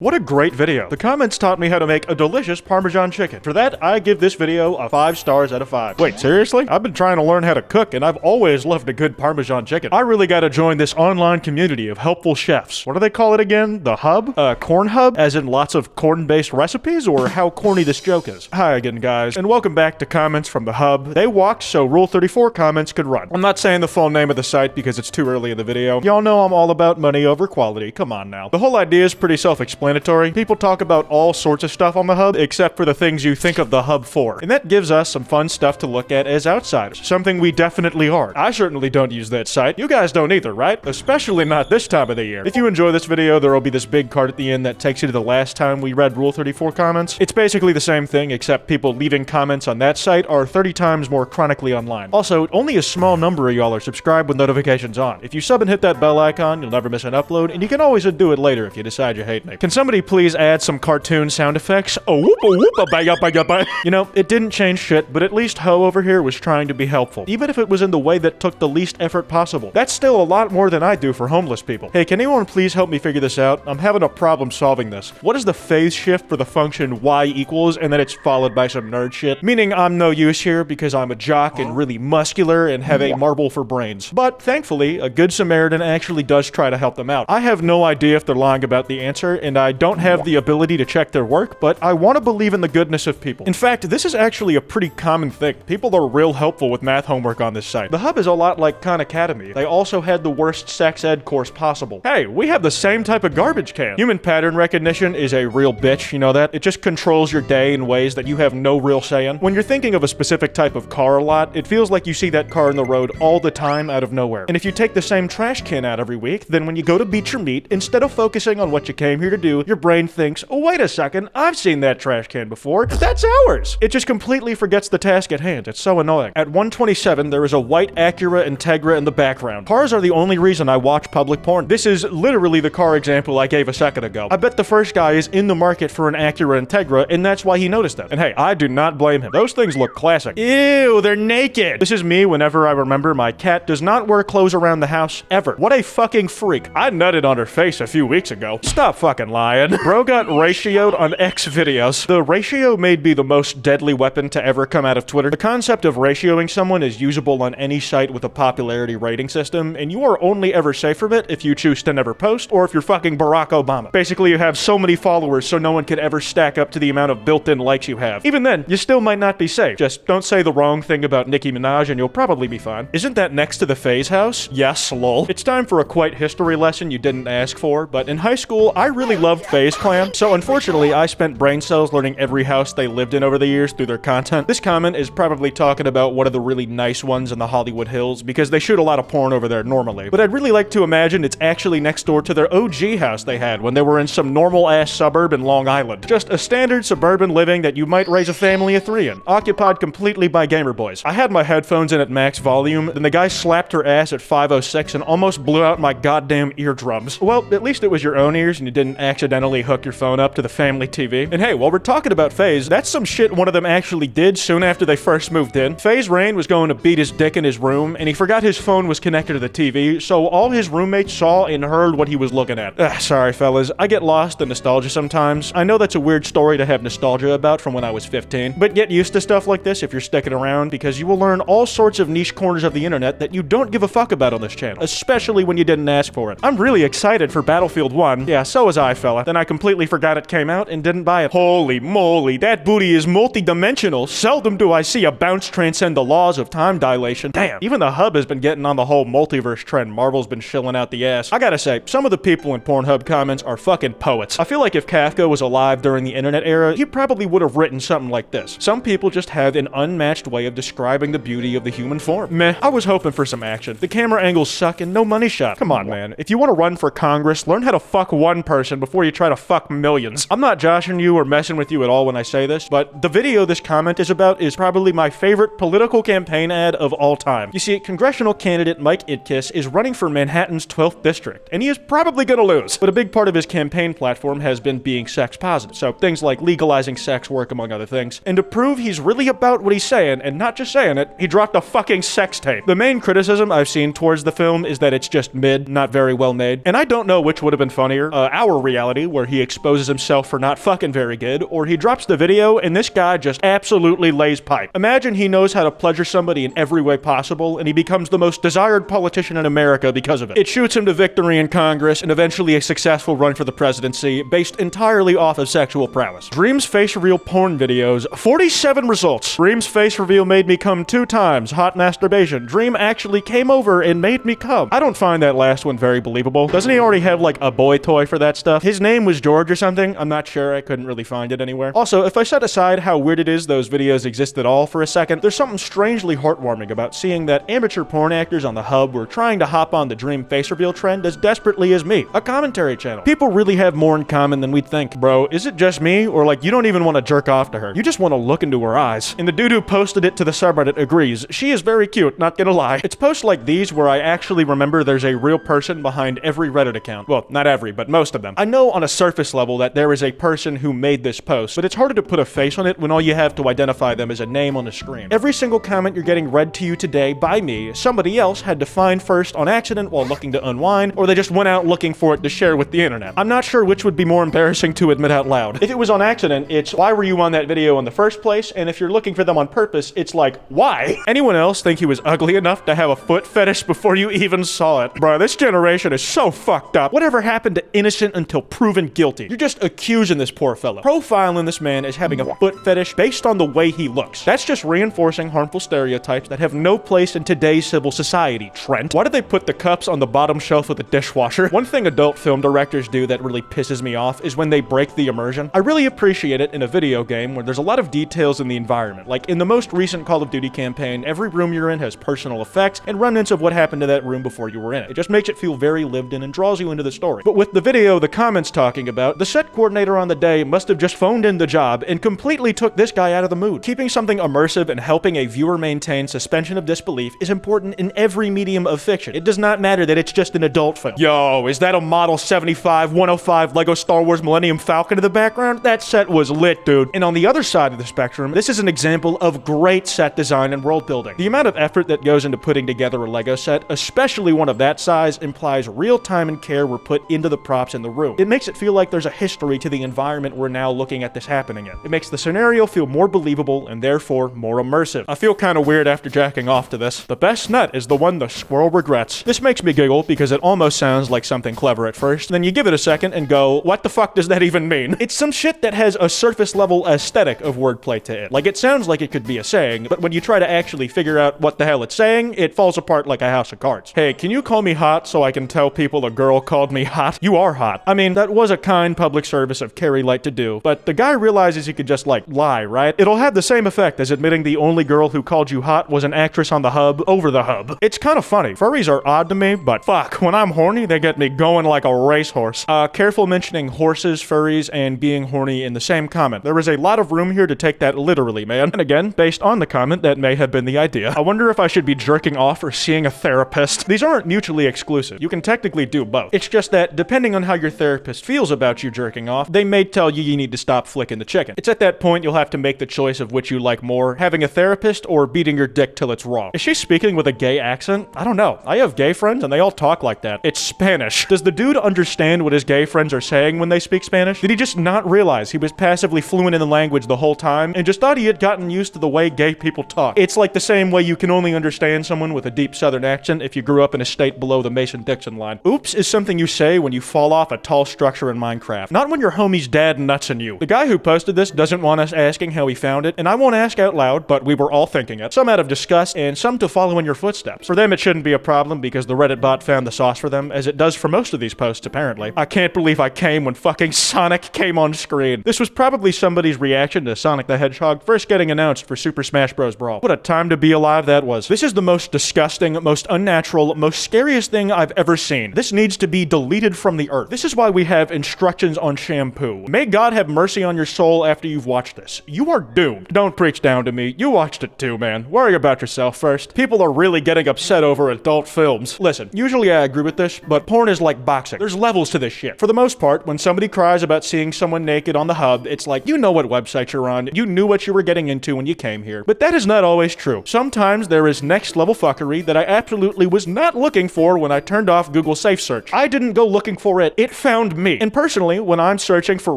What a great video. The comments taught me how to make a delicious Parmesan chicken. For that, I give this video a 5 stars out of 5. Wait, seriously? I've been trying to learn how to cook and I've always loved a good Parmesan chicken. I really gotta join this online community of helpful chefs. What do they call it again? The hub? Corn hub? As in lots of corn-based recipes, or how corny this joke is? Hi again, guys, and welcome back to comments from the hub. They walked so Rule 34 comments could run. I'm not saying the full name of the site because it's too early in the video. Y'all know I'm all about money over quality. Come on now. The whole idea is pretty self-explanatory. People talk about all sorts of stuff on the hub, except for the things you think of the hub for. And that gives us some fun stuff to look at as outsiders. Something we definitely are. I certainly don't use that site. You guys don't either, right? Especially not this time of the year. If you enjoy this video, there will be this big card at the end that takes you to the last time we read Rule 34 comments. It's basically the same thing, except people leaving comments on that site are 30 times more chronically online. Also, only a small number of y'all are subscribed with notifications on. If you sub and hit that bell icon, you'll never miss an upload, and you can always undo it later if you decide you hate me. Can somebody please add some cartoon sound effects? Oh, whoop, whoop, baya, baya, baya. You know, it didn't change shit, but at least Ho over here was trying to be helpful, even if it was in the way that took the least effort possible. That's still a lot more than I do for homeless people. Hey, can anyone please help me figure this out? I'm having a problem solving this. What is the phase shift for the function y equals and then it's followed by some nerd shit? Meaning I'm no use here because I'm a jock and really muscular and have a marble for brains. But thankfully, a good Samaritan actually does try to help them out. I have no idea if they're lying about the answer, and I don't have the ability to check their work, but I want to believe in the goodness of people. In fact, this is actually a pretty common thing. People are real helpful with math homework on this site. The hub is a lot like Khan Academy. They also had the worst sex ed course possible. Hey, we have the same type of garbage can. Human pattern recognition is a real bitch, you know that? It just controls your day in ways that you have no real say in. When you're thinking of a specific type of car a lot, it feels like you see that car in the road all the time out of nowhere. And if you take the same trash can out every week, then when you go to beat your meat, instead of focusing on what you came here to do, your brain thinks, oh, wait a second, I've seen that trash can before. That's ours. It just completely forgets the task at hand. It's so annoying. At 127, there is a white Acura Integra in the background. Cars are the only reason I watch public porn. This is literally the car example I gave a second ago. I bet the first guy is in the market for an Acura Integra, and that's why he noticed them. And hey, I do not blame him. Those things look classic. Ew, they're naked. This is me whenever I remember my cat does not wear clothes around the house, ever. What a fucking freak. I nutted on her face a few weeks ago. Stop fucking lying. Bro got ratioed on X videos. The ratio may be the most deadly weapon to ever come out of Twitter. The concept of ratioing someone is usable on any site with a popularity rating system, and you are only ever safe from it if you choose to never post or if you're fucking Barack Obama. Basically, you have so many followers so no one could ever stack up to the amount of built-in likes you have. Even then, you still might not be safe. Just don't say the wrong thing about Nicki Minaj and you'll probably be fine. Isn't that next to the Phase house? Yes, lol. It's time for a Kwite history lesson you didn't ask for, but in high school, I really loved Phase Clan, so unfortunately, I spent brain cells learning every house they lived in over the years through their content. This comment is probably talking about one of the really nice ones in the Hollywood Hills, because they shoot a lot of porn over there normally. But I'd really like to imagine it's actually next door to their OG house they had when they were in some normal-ass suburb in Long Island. Just a standard suburban living that you might raise a family of 3 in, occupied completely by gamer boys. I had my headphones in at max volume, then the guy slapped her ass at 5:06 and almost blew out my goddamn eardrums. Well, at least it was your own ears and you didn't accidentally hook your phone up to the family TV. And hey, while we're talking about FaZe, that's some shit one of them actually did soon after they first moved in. FaZe Rain was going to beat his dick in his room, and he forgot his phone was connected to the TV, so all his roommates saw and heard what he was looking at. Sorry fellas, I get lost in nostalgia sometimes. I know that's a weird story to have nostalgia about from when I was 15, but get used to stuff like this if you're sticking around, because you will learn all sorts of niche corners of the internet that you don't give a fuck about on this channel, especially when you didn't ask for it. I'm really excited for Battlefield 1. Yeah, so was I, fella. Then I completely forgot it came out and didn't buy it. Holy moly, that booty is multi-dimensional. Seldom do I see a bounce transcend the laws of time dilation. Damn, even the hub has been getting on the whole multiverse trend. Marvel's been shilling out the ass. I gotta say, some of the people in Pornhub comments are fucking poets. I feel like if Kafka was alive during the internet era, he probably would have written something like this. Some people just have an unmatched way of describing the beauty of the human form. Meh, I was hoping for some action. The camera angles suck and no money shot. Come on, man. If you want to run for Congress, learn how to fuck one person before you try to fuck millions. I'm not joshing you or messing with you at all when I say this, but the video this comment is about is probably my favorite political campaign ad of all time. You see, congressional candidate Mike Itkis is running for Manhattan's 12th district, and he is probably gonna lose. But a big part of his campaign platform has been being sex positive, so things like legalizing sex work, among other things. And to prove he's really about what he's saying, and not just saying it, he dropped a fucking sex tape. The main criticism I've seen towards the film is that it's just mid, not very well made, and I don't know which would have been funnier, our reality reality where he exposes himself for not fucking very good, or he drops the video and this guy just absolutely lays pipe. Imagine he knows how to pleasure somebody in every way possible and he becomes the most desired politician in America because of it. It shoots him to victory in Congress and eventually a successful run for the presidency based entirely off of sexual prowess. Dream's face reveal porn videos, 47 results. Dream's face reveal made me come 2 times, hot masturbation. Dream actually came over and made me come. I don't find that last one very believable. Doesn't he already have like a boy toy for that stuff? His name was George or something? I'm not sure, I couldn't really find it anywhere. Also, if I set aside how weird it is those videos exist at all for a second, there's something strangely heartwarming about seeing that amateur porn actors on the hub were trying to hop on the Dream face reveal trend as desperately as me, a commentary channel. People really have more in common than we'd think. Bro, is it just me? Or like you don't even want to jerk off to her. You just want to look into her eyes. And the dude who posted it to the subreddit agrees. She is very cute, not gonna lie. It's posts like these where I actually remember there's a real person behind every Reddit account. Well, not every, but most of them. I know on a surface level that there is a person who made this post, but it's harder to put a face on it when all you have to identify them is a name on the screen. Every single comment you're getting read to you today by me, somebody else had to find first on accident while looking to unwind, or they just went out looking for it to share with the internet. I'm not sure which would be more embarrassing to admit out loud. If it was on accident, it's why were you on that video in the first place? And if you're looking for them on purpose, it's like, why? Anyone else think he was ugly enough to have a foot fetish before you even saw it? Bro, this generation is so fucked up. Whatever happened to innocent until proven guilty? You're just accusing this poor fella. Profiling this man as having a foot fetish based on the way he looks. That's just reinforcing harmful stereotypes that have no place in today's civil society, Trent. Why did they put the cups on the bottom shelf of the dishwasher? One thing adult film directors do that really pisses me off is when they break the immersion. I really appreciate it in a video game where there's a lot of details in the environment. Like in the most recent Call of Duty campaign, every room you're in has personal effects and remnants of what happened to that room before you were in it. It just makes it feel very lived in and draws you into the story. But with the video the comments talking about, the set coordinator on the day must have just phoned in the job and completely took this guy out of the mood. Keeping something immersive and helping a viewer maintain suspension of disbelief is important in every medium of fiction. It does not matter that it's just an adult film. Yo, is that a Model 75 105 Lego Star Wars Millennium Falcon in the background? That set was lit, dude. And on the other side of the spectrum, this is an example of great set design and world building. The amount of effort that goes into putting together a Lego set, especially one of that size, implies real time and care were put into the props in the room. It makes it feel like there's a history to the environment we're now looking at this happening in. It makes the scenario feel more believable and therefore more immersive. I feel kind of weird after jacking off to this. The best nut is the one the squirrel regrets. This makes me giggle because it almost sounds like something clever at first, then you give it a second and go, what the fuck does that even mean? It's some shit that has a surface level aesthetic of wordplay to it. Like it sounds like it could be a saying, but when you try to actually figure out what the hell it's saying, it falls apart like a house of cards. Hey, can you call me hot so I can tell people a girl called me hot? You are hot. I mean, that was a kind public service of Carrie Light to do, but the guy realizes he could just like lie, right? It'll have the same effect as admitting the only girl who called you hot was an actress on the hub over the hub. It's kind of funny. Furries are odd to me, but fuck, when I'm horny, they get me going like a racehorse. Careful mentioning horses, furries, and being horny in the same comment. There is a lot of room here to take that literally, man. And again, based on the comment, that may have been the idea. I wonder if I should be jerking off or seeing a therapist. These aren't mutually exclusive. You can technically do both. It's just that, depending on how your therapist feels about you jerking off, they may tell you need to stop flicking the chicken. It's at that point you'll have to make the choice of which you like more, having a therapist or beating your dick till it's raw. Is she speaking with a gay accent? I don't know. I have gay friends and they all talk like that. It's Spanish. Does the dude understand what his gay friends are saying when they speak Spanish? Did he just not realize he was passively fluent in the language the whole time and just thought he had gotten used to the way gay people talk? It's like the same way you can only understand someone with a deep southern accent if you grew up in a state below the Mason-Dixon line. Oops is something you say when you fall off a tall structure in Minecraft, not when your homie's dad nuts in you. The guy who posted this doesn't want us asking how he found it, and I won't ask out loud, but we were all thinking it. Some out of disgust, and some to follow in your footsteps. For them, it shouldn't be a problem because the Reddit bot found the sauce for them, as it does for most of these posts, apparently. I can't believe I came when fucking Sonic came on screen. This was probably somebody's reaction to Sonic the Hedgehog first getting announced for Super Smash Bros. Brawl. What a time to be alive that was. This is the most disgusting, most unnatural, most scariest thing I've ever seen. This needs to be deleted from the earth. This is why we have instructions on shampoo. May God have mercy on your soul after you've watched this. You are doomed. Don't preach down to me. You watched it too, man. Worry about yourself first. People are really getting upset over adult films. Listen, usually I agree with this, but porn is like boxing. There's levels to this shit. For the most part, when somebody cries about seeing someone naked on the hub, it's like, you know what website you're on. You knew what you were getting into when you came here. But that is not always true. Sometimes there is next level fuckery that I absolutely was not looking for when I turned off Google Safe Search. I didn't go looking for it. It found me. And personally, when I'm searching for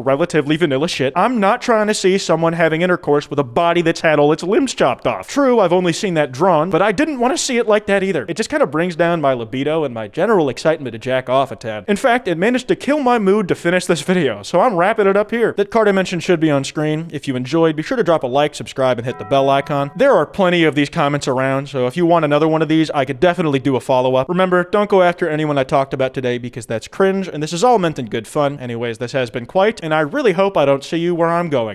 relatively vanilla shit, I'm not trying to see someone having intercourse with a body that's had all its limbs chopped off. True, I've only seen that drawn, but I didn't want to see it like that either. It just kind of brings down my libido and my general excitement to jack off a tad. In fact, it managed to kill my mood to finish this video, so I'm wrapping it up here. That card I mentioned should be on screen. If you enjoyed, be sure to drop a like, subscribe, and hit the bell icon. There are plenty of these comments around, so if you want another one of these, I could definitely do a follow-up. Remember, don't go after anyone I talked about today because that's cringe, and this is all meant in good fun. Anyways, this has been Kwite, and I really hope I don't see you where I'm going.